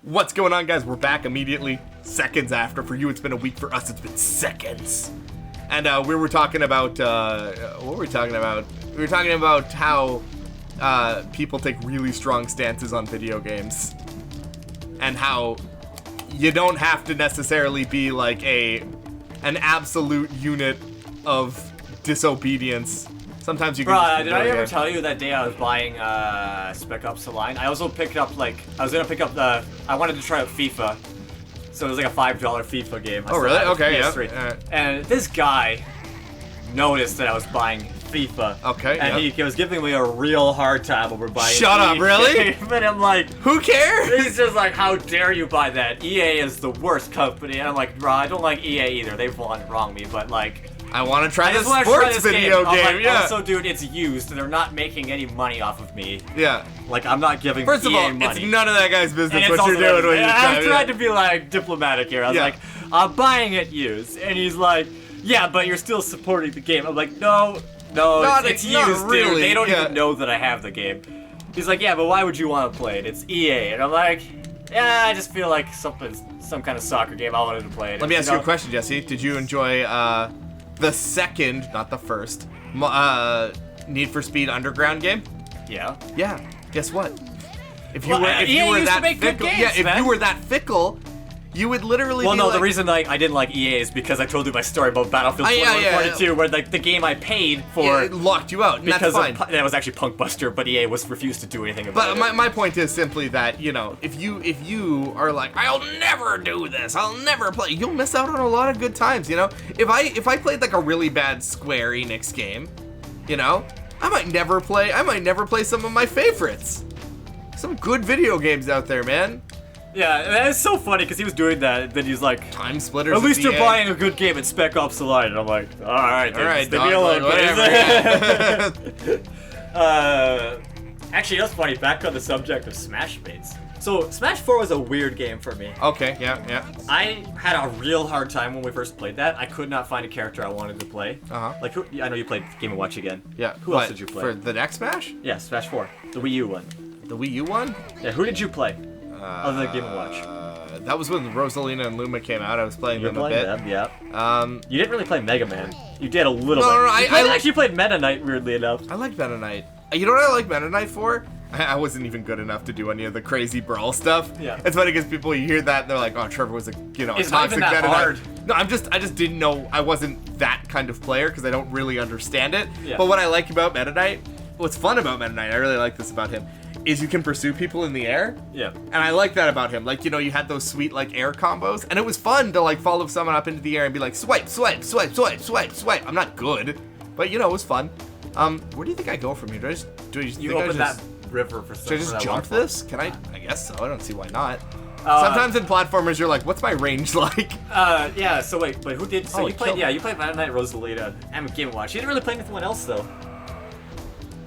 What's going on, guys? We're back immediately, seconds after. For you, it's been a week. For us, it's been seconds. And we were talking about, what were we talking about? We were talking about how people take really strong stances on video games. And how you don't have to necessarily be like an absolute unit of disobedience. Sometimes you can. Bro, did I ever tell you that day I was buying Spec Ops: The Line? I also picked up I wanted to try out FIFA, so it was like a $5 FIFA game. Oh really? Okay, yeah. And this guy noticed that I was buying FIFA. Okay. And he was giving me a real hard time over buying. Shut up, really? But I'm like, who cares? He's just like, how dare you buy that? EA is the worst company. And I'm like, bro, I don't like EA either. They've wronged me, but like. I want to try this sports video game. Like, yeah. Also, dude, it's used. They're not making any money off of me. Yeah. Like, I'm not giving First of EA all, money. it's none of that guy's business what you're doing. When I've tried to be like diplomatic here. I was like, I'm buying it used, and he's like, yeah, but you're still supporting the game. I'm like, no, it's used, really. dude. They don't even know that I have the game. He's like, yeah, but why would you want to play it? It's EA, and I'm like, yeah, I just feel like some kind of soccer game I wanted to play. Let me ask you a question, Jesse. Did you enjoy the second, not the first, Need for Speed Underground game? Yeah. Yeah. Guess what? If you were that fickle, you would literally. Well, no. The reason I didn't like EA is because I told you my story about Battlefield 2042, where like the game I paid for it locked you out. And because that's fine. That was actually Punk Buster, but EA refused to do anything about it. But my point is simply that, you know, if you are like, I'll never do this, I'll never play, you'll miss out on a lot of good times. You know, if I played like a really bad Square Enix game, you know, I might never play some of my favorites. Some good video games out there, man. Yeah, it's so funny because he was doing that, then he's like, Time Splitters. At least you're buying a good game at Spec Ops: The Line, and I'm like, all right, dog, whatever. Yeah. Actually, that's funny. Back on the subject of Smash Mates. So Smash 4 was a weird game for me. Okay, yeah. I had a real hard time when we first played that. I could not find a character I wanted to play. Like, I know you played Game & Watch again. Yeah. Who else did you play? For the next Smash? Yeah, Smash 4, the Wii U one. The Wii U one? Yeah. Who did you play? Other than Game & Watch. That was when Rosalina and Luma came out. I was playing them a bit. Yeah. You didn't really play Mega Man. You did a little bit. No, I actually played Meta Knight, weirdly enough. I like Meta Knight. You know what I like Meta Knight for? I wasn't even good enough to do any of the crazy brawl stuff. Yeah. It's funny because people, you hear that and they're like, oh, Trevor was a it's toxic not even that Meta hard. Knight. No, I just didn't know I wasn't that kind of player because I don't really understand it. Yeah. But what I like about Meta Knight, what's fun about Meta Knight, I really like this about him, is you can pursue people in the air. Yeah. And I like that about him. Like, you know, you had those sweet, like, air combos. And it was fun to, like, follow someone up into the air and be like, swipe, swipe, swipe, swipe, swipe, swipe. I'm not good. But, you know, it was fun. Where do you think I go from here? Do I just open that river for some. Should I just jump this? Can I? I guess so. I don't see why not. Sometimes in platformers, you're like, what's my range like? Yeah, so wait, but who did... So you played Meta Knight, Rosalina, and Game & Watch. You didn't really play anyone else, though.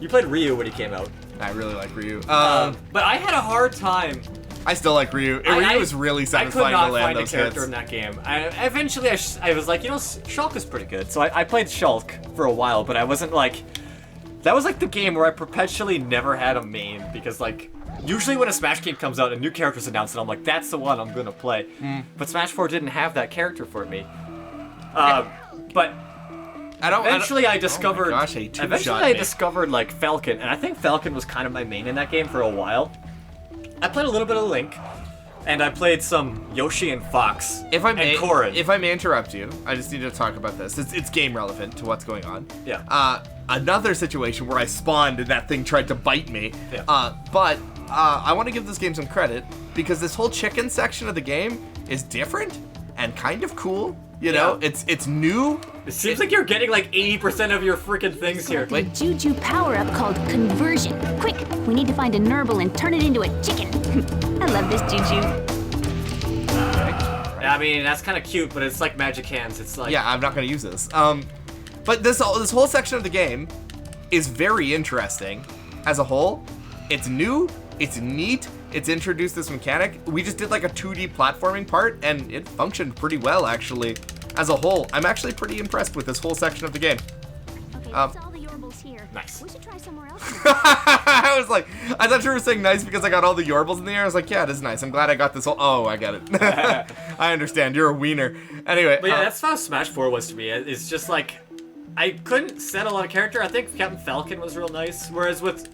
You played Ryu when he came out. I really like Ryu. But I had a hard time. I still like Ryu. Ryu was really satisfying to land those hits. I could not find a character in that game. Eventually, I was like, you know, Shulk is pretty good. So I played Shulk for a while, but I wasn't like... That was like the game where I perpetually never had a main, because like... Usually when a Smash game comes out, a new character's announced, and I'm like, that's the one I'm gonna play. But Smash 4 didn't have that character for me. But... Eventually I discovered like Falcon, and I think Falcon was kind of my main in that game for a while. I played a little bit of Link, and I played some Yoshi and Fox and Corrin. If I may interrupt you, I just need to talk about this. It's game relevant to what's going on. Yeah. Another situation where I spawned and that thing tried to bite me. Yeah. But I want to give this game some credit because this whole chicken section of the game is different and kind of cool. You know, it's new. It seems like you're getting like 80% of your freaking things here. Wait. JuJu power-up called Conversion. Quick, we need to find a Nurble and turn it into a chicken. I love this JuJu. I mean, that's kind of cute, but it's like magic hands. It's like... Yeah, I'm not going to use this. But this whole section of the game is very interesting as a whole. It's new, it's neat, it's introduced this mechanic. We just did like a 2D platforming part, and it functioned pretty well, actually. As a whole, I'm actually pretty impressed with this whole section of the game. Okay, that's all the Yorbles here. here. Nice. We should try somewhere else. I was like, I thought you were saying nice because I got all the Yorbles in the air. I was like, yeah, it is nice. I'm glad I got this whole. Oh, I get it. I understand. You're a wiener. Anyway. But yeah, that's how Smash 4 was to me. It's just like, I couldn't settle on a character. I think Captain Falcon was real nice. Whereas with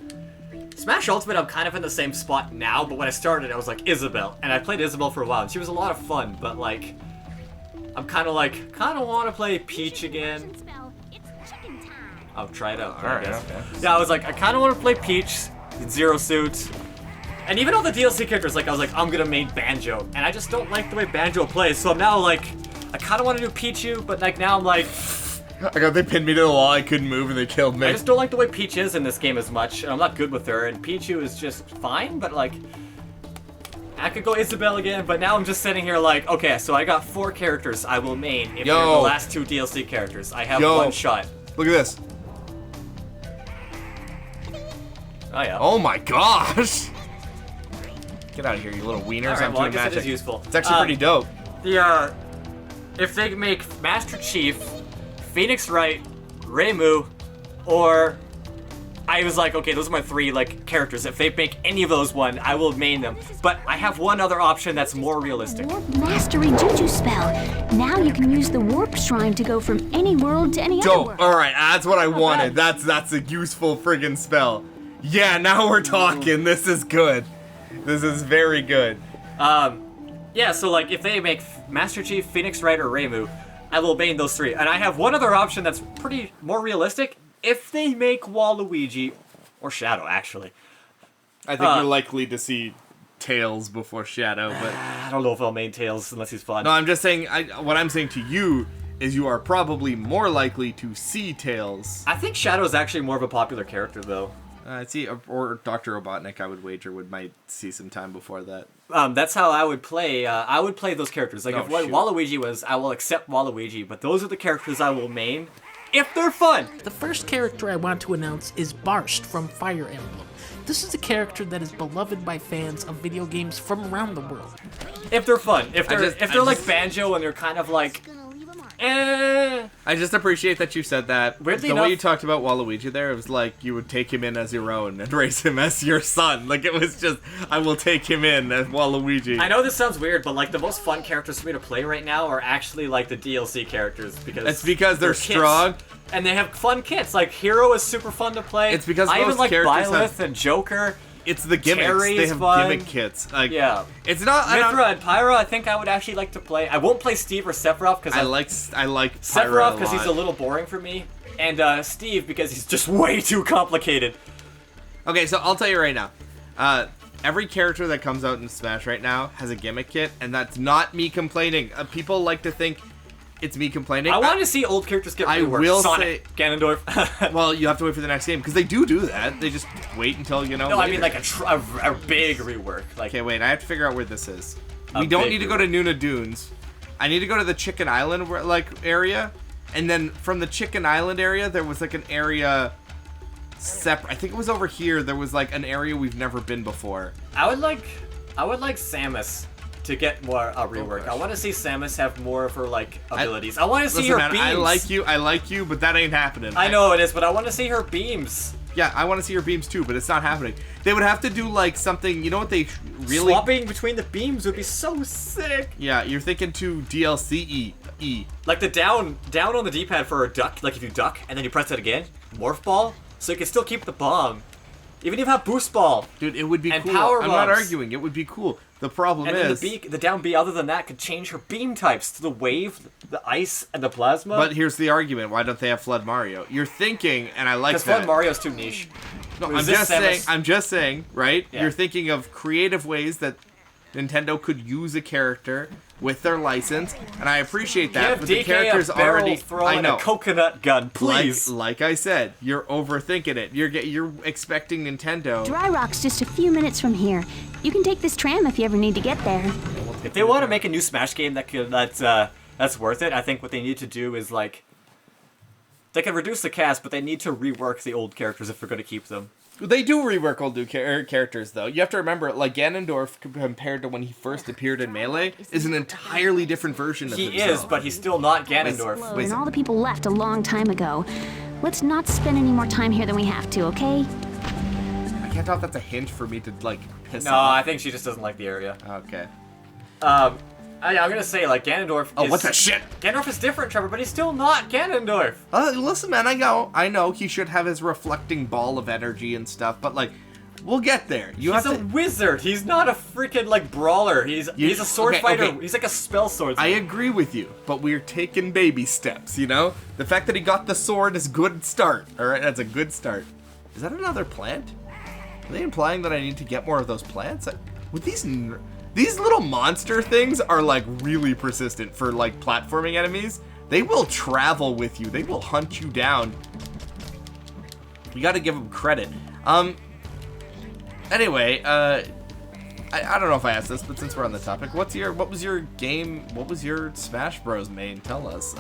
Smash Ultimate, I'm kind of in the same spot now. But when I started, I was like Isabelle. And I played Isabelle for a while. And she was a lot of fun. But like, I'm kind of want to play Peach again. I'll try it out. Alright, I guess. okay. Yeah, I was like, I kind of want to play Peach, Zero Suit, and even all the DLC characters. Like, I was like, I'm gonna main Banjo, and I just don't like the way Banjo plays. So I'm now like, I kind of want to do Pichu, but like now I'm like, They pinned me to the wall. I couldn't move, and they killed me. I just don't like the way Peach is in this game as much, and I'm not good with her. And Pichu is just fine, but like, I could go Isabelle again, but now I'm just sitting here like, okay, so I got 4 characters I will main if they're the last 2 DLC characters. I have one shot. Look at this. Oh yeah. Oh my gosh! Get out of here, you little wieners! Alright, I'm well, I doing guess it magic. is useful. It's actually pretty dope. If they make Master Chief, Phoenix Wright, Reimu, or I was like, okay, those are my 3 like characters. If they make any of those one, I will main them. But I have one other option that's more realistic. Warp Mastery JuJu spell. Now you can use the Warp Shrine to go from any world to any other Dope. world. All right, that's what I wanted. That's a useful friggin' spell. Yeah, now we're talking. This is good. This is very good. Yeah, so like if they make Master Chief, Phoenix Wright, or Reimu, I will main those 3. And I have one other option that's pretty more realistic. If they make Waluigi, or Shadow actually. I think we're likely to see Tails before Shadow, but I don't know if I'll main Tails unless he's fun. no, I'm just saying. What I'm saying to you is you are probably more likely to see Tails. I think Shadow is actually more of a popular character though. I see, or Dr. Robotnik, I would wager, might see some time before that. That's how I would play. I would play those characters. Like Oh, if what shoot. Waluigi was, I will accept Waluigi. But those are the characters I will main if they're fun. The first character I want to announce is Barsht from Fire Emblem. This is a character that is beloved by fans of video games from around the world. If they're fun. If they're I like just- Banjo and they're kind of like, eh. I just appreciate that you said that. Weirdly the way enough- you talked about Waluigi there, it was like you would take him in as your own and raise him as your son. Like it was just, I will take him in as Waluigi. I know this sounds weird, but like the most fun characters for me to play right now are actually like the DLC characters because It's because they're kits, strong. and they have fun kits. Like Hero is super fun to play. It's because I even most like characters Byleth have- and Joker. It's the gimmicks. Terry They is have fun. gimmick kits. Like, Yeah. It's not. I don't- Mithra and Pyra, I think I would actually like to play. I won't play Steve or Sephiroth because I like Pyra Sephiroth a because he's a lot. little boring for me, and Steve because he's just way too complicated. Okay, so I'll tell you right now. Every character that comes out in Smash right now has a gimmick kit, and that's not me complaining. People like to think it's me complaining. I want to see old characters get I reworked. will Sonic, Ganondorf. Well, you have to wait for the next game because they do that. They just wait until no, later. I mean like a big rework. Like Okay, wait. I have to figure out where this is. A We don't big need to go to Nuna Dunes. I need to go to the Chicken Island area, and then from the Chicken Island area, there was like an area separate. I think it was over here. There was like an area we've never been before. I would like Samus to get more rework. gosh. I want to see Samus have more of her like abilities. I want to see Listen, her man, beams. I like you, but that ain't happening. I know it is, but I want to see her beams. Yeah, I want to see your beams too, but it's not happening. They would have to do like something. You know what they really? Swapping between the beams would be so sick. Yeah, you're thinking to DLC E. Like the down on the D-pad for a duck. Like if you duck and then you press it again, morph ball, so you can still keep the bomb. Even if you have boost ball. Dude, it would be And cool. power I'm not rubs. arguing. It would be cool. The problem And is, then the down B, other than that, could change her beam types to the wave, the ice, and the plasma. but here's the argument: why don't they have Flood Mario? You're thinking, and I like because that. Flood Mario's too niche. No, I'm Resist Samus. just saying, right? Yeah. You're thinking of creative ways that Nintendo could use a character with their license, and I appreciate that. Give but the DK character's a barrel already. throw I and know. a coconut gun, please. Like I said, you're overthinking it. You're expecting Nintendo. Dry Rock's just a few minutes from here. You can take this tram if you ever need to get there. If they want to make a new Smash game that's worth it, I think what they need to do is like they can reduce the cast, but they need to rework the old characters if they're going to keep them. They do rework old new characters, though. You have to remember, like, Ganondorf, compared to when he first appeared in Melee, is an entirely different version of He himself. is, but he's still not Ganondorf. Explode, and all the people left a long time ago. Let's not spend any more time here than we have to, okay? I can't tell if that's a hint for me to, like, piss No, off. I think she just doesn't like the area. Okay. I'm gonna say, like, Ganondorf Oh, is... what the shit? Ganondorf is different, Trevor, but he's still not Ganondorf. Listen, man, I know he should have his reflecting ball of energy and stuff, but, like, we'll get there. You He's have a to... wizard. He's not a freaking, like, brawler. He's a sword okay, fighter. okay. He's like a spell swordsman. I agree with you, but we're taking baby steps, you know? The fact that he got the sword is a good start, alright? That's a good start. Is that another plant? Are they implying that I need to get more of those plants? With these little monster things are, like, really persistent for, like, platforming enemies. They will travel with you. They will hunt you down. You gotta give them credit. Anyway, I don't know if I asked this, but since we're on the topic, what was your Smash Bros main? Tell us.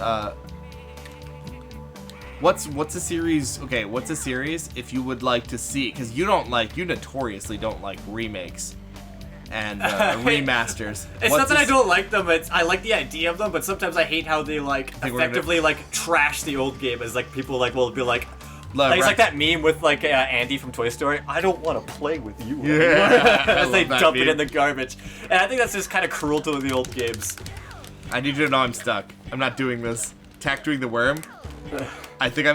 What's a series, okay, what's a series if you would like to see, because you notoriously don't like remakes and remasters. It's not that I don't like them, I like the idea of them, but sometimes I hate how they, like, effectively, like, trash the old game, as, like, people, like, will be like, it's like that meme with, like, Andy from Toy Story. I don't want to play with you anymore. Yeah, as they dump meme. it in the garbage. And I think that's just kind of cruel to the old games. I need you to know I'm stuck. I'm not doing this. Tack doing the worm. I think I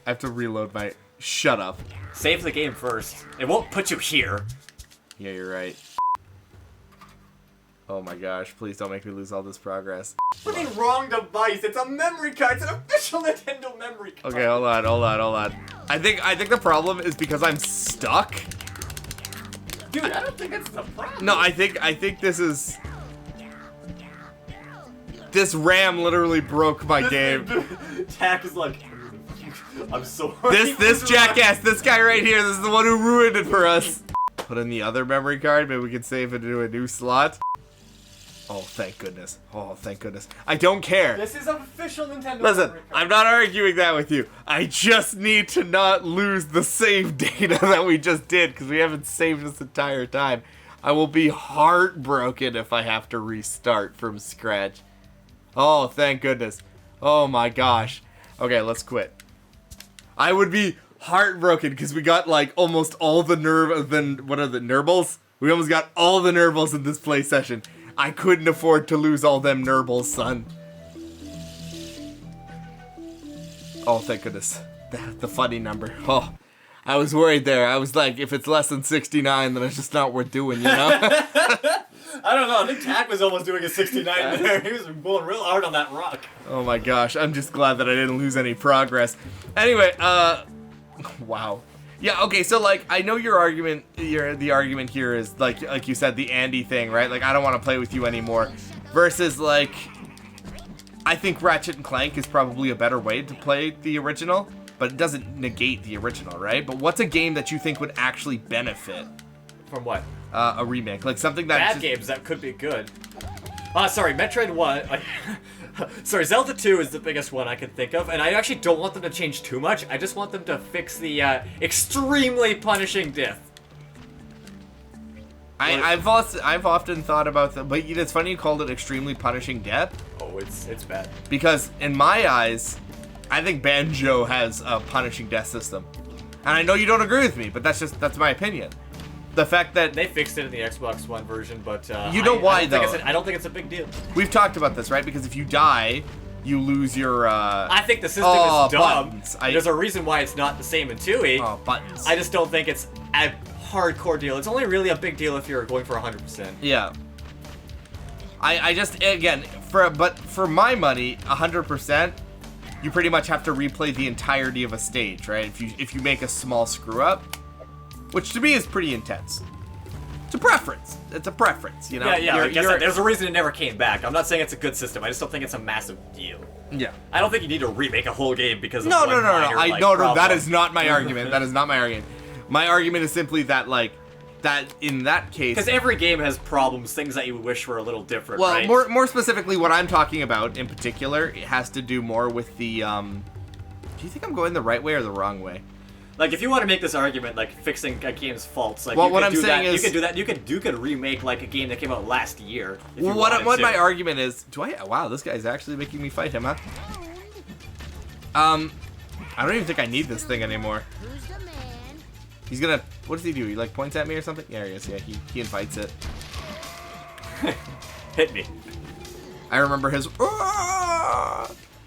have to reload my... Shut up. Save the game first. It won't put you here. Yeah, you're right. Oh my gosh, please don't make me lose all this progress. Putting wrong device. It's a memory card. It's an official Nintendo memory card. Okay, hold on. I think the problem is because I'm stuck. Dude, I don't think it's the problem. No, I think this is... This RAM literally broke my game. Tack is like, I'm sorry. This jackass, this guy right here, this is the one who ruined it for us. Put in the other memory card, maybe we can save it into a new slot. Oh, thank goodness. Oh, thank goodness. I don't care. This is an official Nintendo Listen, memory card. I'm not arguing that with you. I just need to not lose the save data that we just did, because we haven't saved this entire time. I will be heartbroken if I have to restart from scratch. Oh, thank goodness. Oh my gosh. Okay, let's quit. I would be heartbroken because we got like almost all the Nurbles? We almost got all the Nurbles in this play session. I couldn't afford to lose all them Nurbles, son. Oh, thank goodness. The funny number. Oh, I was worried there. I was like, if it's less than 69, then it's just not worth doing, you know? I don't know. I think Tack was almost doing a 69 there. He was going real hard on that rock. Oh my gosh. I'm just glad that I didn't lose any progress. Anyway, wow. Yeah, okay, so like, I know your argument, the argument here is like you said, the Andy thing, right? Like, I don't want to play with you anymore. Versus like, I think Ratchet and Clank is probably a better way to play the original, but it doesn't negate the original, right? But what's a game that you think would actually benefit From what? a remake? Like something that Bad games that could be good. Sorry, Metroid 1. Sorry, Zelda 2 is the biggest one I can think of, and I actually don't want them to change too much. I just want them to fix the extremely punishing diff. I've often thought about that, but it's funny you called it extremely punishing death. Oh, it's bad. Because in my eyes, I think Banjo has a punishing death system. And I know you don't agree with me, but that's my opinion. The fact that They fixed it in the Xbox One version, but You know why, I don't think though? I don't think it's a big deal. we've talked about this, right? Because if you die, you lose your I think the system Oh, is dumb. buttons. There's a reason why it's not the same in 2E. buttons. I just don't think it's a hardcore deal. It's only really a big deal if you're going for 100%. Yeah. I just again for my money, 100%, you pretty much have to replay the entirety of a stage, right? If you make a small screw up, which to me is pretty intense. It's a preference. It's a preference, you know. Yeah, I guess there's a reason it never came back. I'm not saying it's a good system. I just don't think it's a massive deal. Yeah. I don't think you need to remake a whole game because of No. one minor, No. problem. That is not my argument. That is not my argument. My argument is simply that, like, that in that case. Because every game has problems, things that you wish were a little different, Well, right? more specifically, what I'm talking about in particular, it has to do more with the. Do you think I'm going the right way or the wrong way? Like, if you want to make this argument, like, fixing a game's faults, like, Well, you what could I'm do saying that. is- You could remake, like, a game that came out last year. If you Well, wanted what to. my argument is, wow, this guy's actually making me fight him, huh? I don't even think I need this thing anymore. He's gonna... What does he do? He, like, points at me or something? Yeah, he is. Yeah, he invites it. Hit me. I remember his...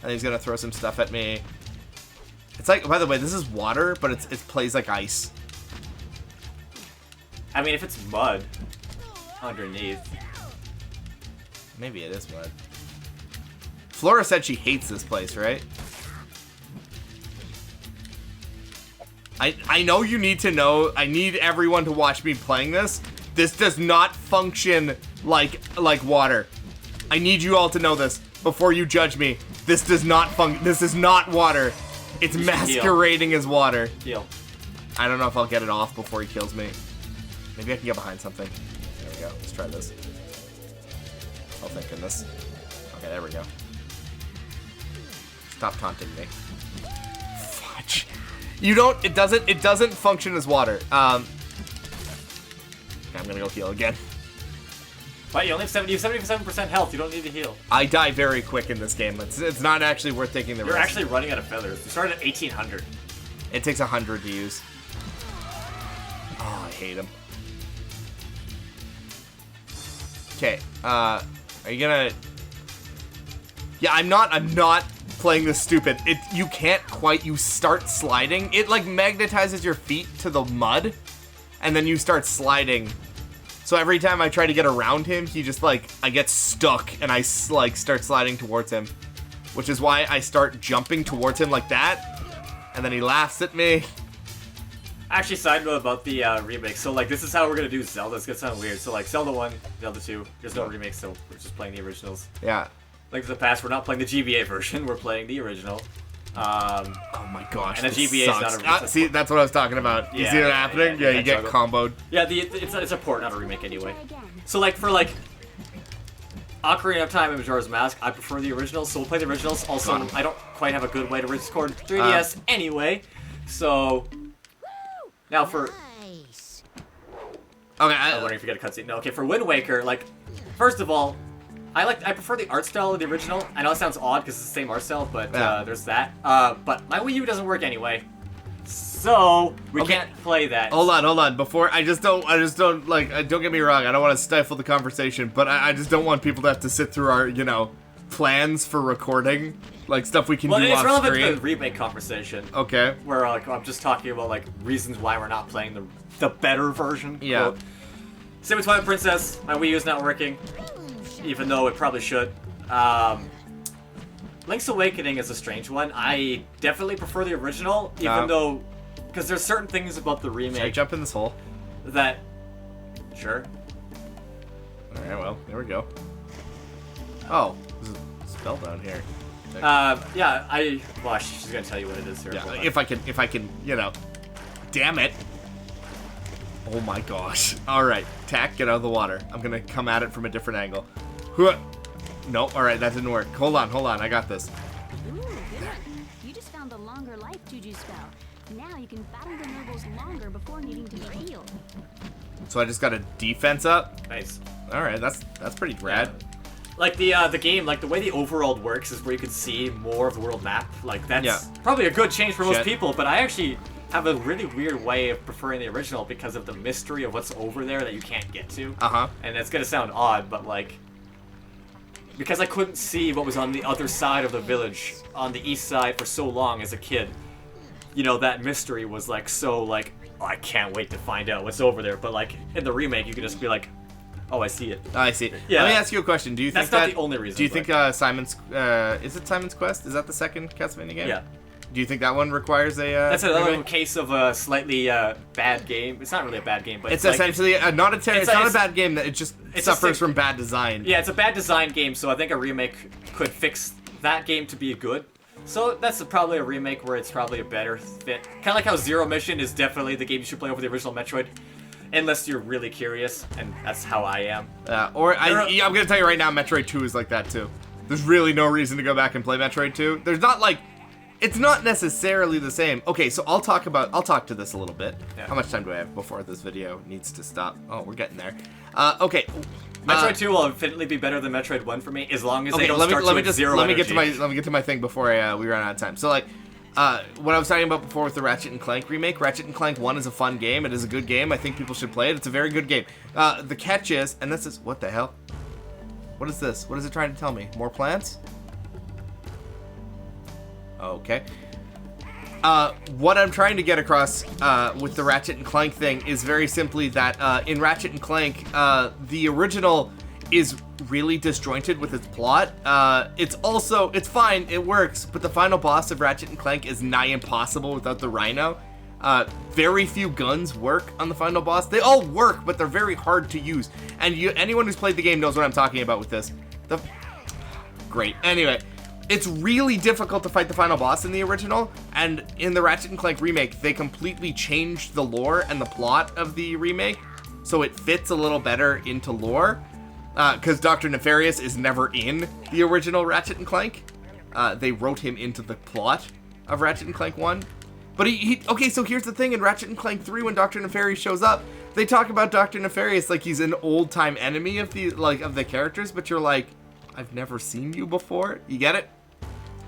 And he's gonna throw some stuff at me. It's like... By the way, this is water, but it plays like ice. I mean, if it's mud underneath. Maybe it is mud. Flora said she hates this place, right? I know you need to know. I need everyone to watch me playing this. This does not function like water. I need you all to know this before you judge me. This does not This is not water. It's masquerading as water. Heal. I don't know if I'll get it off before he kills me. Maybe I can get behind something. There we go. Let's try this. Oh, thank goodness. Okay, there we go. Stop taunting me. Fudge. You don't. It doesn't function as water. Okay, I'm gonna go heal again. What? You only have 77% health. You don't need to heal. I die very quick in this game. It's not actually worth taking the risk. You're actually running out of feathers. You started at 1800. It takes 100 to use. Oh, I hate him. Okay. Are you gonna? Yeah, I'm not playing this stupid. You can't quite. You start sliding. It like magnetizes your feet to the mud, and then you start sliding. So every time I try to get around him, he just like I get stuck, and I like start sliding towards him, which is why I start jumping towards him like that, and then he laughs at me. Actually, side note about the remake. So, like, this is how we're gonna do Zelda. It's gonna sound weird. So, like, Zelda 1, Zelda 2, there's no remake, so we're just playing the originals. Yeah. Link to the Past, we're not playing the GBA version. We're playing the original. Oh my gosh. And the this GBA is sucks. not a see, that's what I was talking about. You Yeah, see that yeah, happening? yeah, Yeah, you get comboed. Yeah, it's a port, not a remake anyway. So, like, for like Ocarina of Time and Majora's Mask, I prefer the originals, so we'll play the originals. Also, I don't quite have a good way to record 3DS anyway, so now for. Okay, I'm wondering if you get a cutscene. No, okay, for Wind Waker, like, first of all, I prefer the art style of the original. I know it sounds odd because it's the same art style, but there's that. But my Wii U doesn't work anyway, so we can't play that. Hold on. Before I just don't like. Don't get me wrong. I don't want to stifle the conversation, but I just don't want people to have to sit through our plans for recording, like stuff we can do off screen. Well, it's relevant to the remake conversation. Okay. Where like I'm just talking about like reasons why we're not playing the better version. Yeah. Quote. Same with Twilight Princess. My Wii U is not working, even though it probably should. Link's Awakening is a strange one. I definitely prefer the original, even though, because there's certain things about the remake. Should I jump in this hole? That, sure. All right. Well, there we go. Oh, there's a spell down here. Yeah. Well, she's gonna tell you what it is here. Yeah. If I can, Damn it. Oh my gosh. Alright, Tack, get out of the water. I'm gonna come at it from a different angle. No, alright, that didn't work. Hold on, I got this. Ooh, good. You just found the longer life JuJu spell. Now you can battle the Nurbles longer before needing to be healed. So I just got a defense up? Nice. Alright, that's pretty rad. Like the game, like the way the overworld works is where you can see more of the world map. Like that's probably a good change for most people, but I actually have a really weird way of preferring the original because of the mystery of what's over there that you can't get to. And it's gonna sound odd, but like, because I couldn't see what was on the other side of the village, on the east side for so long as a kid, that mystery was like so like, oh, I can't wait to find out what's over there. But like in the remake, you can just be like, oh, I see it. I see. Yeah. Let me ask you a question. Do you think that's not the only reason? Do you think Simon's is it Simon's Quest? Is that the second Castlevania game? Yeah. Do you think that one requires a? That's another remake? case of a slightly bad game. It's not really a bad game, but it's essentially it's not a bad game. That it just suffers from bad design. Yeah, it's a bad design game, so I think a remake could fix that game to be good. So that's probably a remake where it's probably a better fit. Kind of like how Zero Mission is definitely the game you should play over the original Metroid, unless you're really curious, and that's how I am. I'm gonna tell you right now, Metroid 2 is like that too. There's really no reason to go back and play Metroid 2. There's not like. It's not necessarily the same. Okay, so I'll talk to this a little bit. Yeah. How much time do I have before this video needs to stop? Oh, we're getting there. Okay. Metroid 2 will infinitely be better than Metroid 1 for me, as long as they don't start with zero let me energy. get to my thing before we run out of time. So like, what I was talking about before with the Ratchet and Clank remake, Ratchet and Clank 1 is a fun game. It is a good game. I think people should play it. It's a very good game. The catch is, and this is, what the hell? What is this? What is it trying to tell me? More plants? Okay. What I'm trying to get across with the Ratchet and Clank thing is very simply that in Ratchet and Clank, the original is really disjointed with its plot. It's fine, it works, but the final boss of Ratchet and Clank is nigh impossible without the Rhino. Very few guns work on the final boss. They all work, but they're very hard to use. And anyone who's played the game knows what I'm talking about with this. Great. Anyway, it's really difficult to fight the final boss in the original, and in the Ratchet and Clank remake, they completely changed the lore and the plot of the remake, so it fits a little better into lore. Because Dr. Nefarious is never in the original Ratchet and Clank. They wrote him into the plot of Ratchet and Clank 1. But okay, so here's the thing, in Ratchet and Clank 3, when Dr. Nefarious shows up, they talk about Dr. Nefarious like he's an old-time enemy of the characters, but you're like, I've never seen you before. You get it?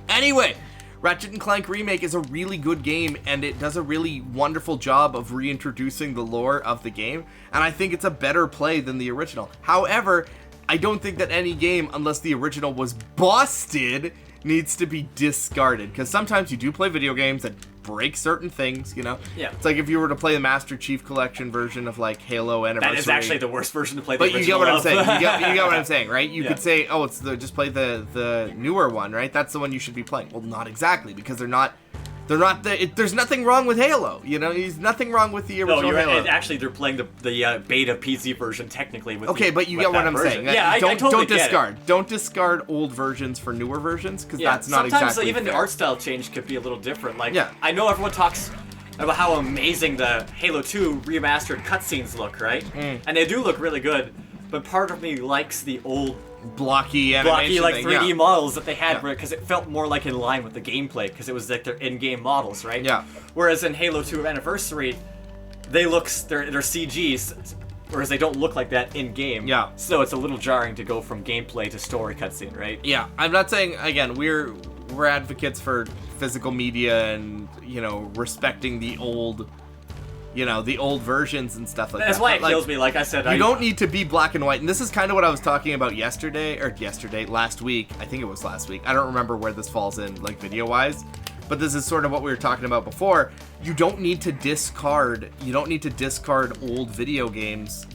Anyway, Ratchet and Clank Remake is a really good game, and it does a really wonderful job of reintroducing the lore of the game, and I think it's a better play than the original. However, I don't think that any game, unless the original was busted, needs to be discarded, because sometimes you do play video games that break certain things, you know? Yeah. It's like if you were to play the Master Chief Collection version of, like, Halo Anniversary. That is actually the worst version to play the But original you get what I'm of. saying. You get what I'm saying, right? You Yeah. could say, oh, just play the newer one, right? That's the one you should be playing. Well, not exactly, because there's nothing wrong with Halo, you know? There's nothing wrong with the original No, Halo. and actually they're playing the beta PC version technically with Okay, but you get what I'm saying. Yeah, I totally don't get discard. it. Don't discard old versions for newer versions, because Yeah, that's not sometimes exactly even fair. the art style change could be a little different. Like, Yeah. I know everyone talks about how amazing the Halo 2 remastered cutscenes look, right? And they do look really good, but part of me likes the old blocky animation like thing, 3D yeah. models that they had, Yeah. because it felt more like in line with the gameplay, because it was like their in-game models, right? Yeah. Whereas in Halo 2 Anniversary, they're CGs, whereas they don't look like that in game. Yeah. So it's a little jarring to go from gameplay to story cutscene, right? Yeah, I'm not saying, again, we're advocates for physical media and, you know, respecting the old versions and stuff like that. That's why it But, kills me. Like I said, You don't need to be black and white, and this is kind of what I was talking about last week. I think it was last week. I don't remember where this falls in, like, video-wise, but this is sort of what we were talking about before. You don't need to discard old video games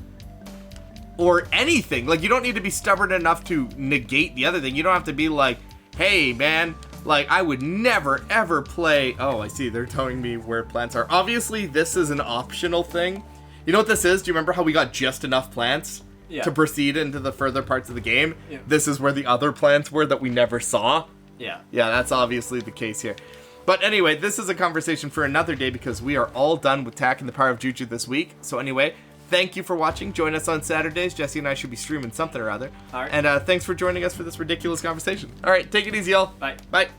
or anything. Like, you don't need to be stubborn enough to negate the other thing. You don't have to be like, hey, man, like, I would never, ever play... Oh, I see. They're telling me where plants are. Obviously, this is an optional thing. You know what this is? Do you remember how we got just enough plants to proceed into the further parts of the game? Yeah. This is where the other plants were that we never saw. Yeah. Yeah, that's obviously the case here. But anyway, this is a conversation for another day, because we are all done with Tak and the Power of JuJu this week. So anyway, thank you for watching. Join us on Saturdays. Jesse and I should be streaming something or other. All right. And thanks for joining us for this ridiculous conversation. All right, take it easy, y'all. Bye. Bye.